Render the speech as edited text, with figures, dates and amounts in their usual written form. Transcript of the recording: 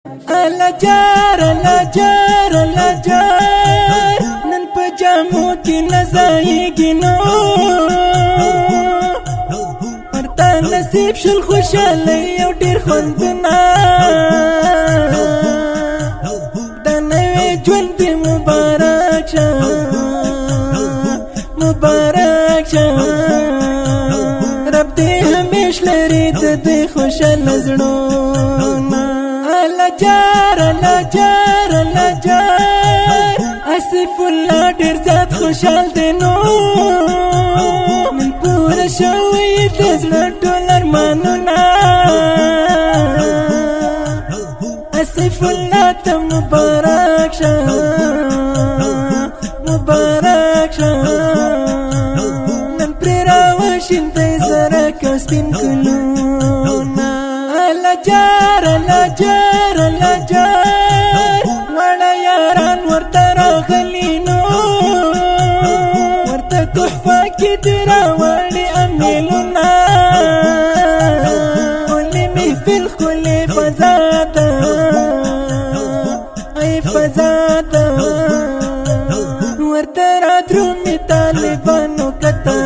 الجار الجار الجار نن پجامو کی نزایگی نو ورته نصیب شل خوشالی او ډیر خوندنا د نوې ژوند مبارک شه مبارک شه رب دې همیش لري د دې خوشاله زړونه الجار الجار الجار اسف الله ډیر زیات خوشحال دی نو من پوره شوی د زړه ټول ارمانونه اسف الله ته مبارک شه مبارک شه نن پرې راوشیندی زرک او سپین ګلونه الجار الجار الجار وړه یاران ورته راغلي نو ورته تحفه کې دې راوړي امیلونه ښکلې محفل ښکلې فضا ده ای فضا ده ورته رادرومي طالبانو کته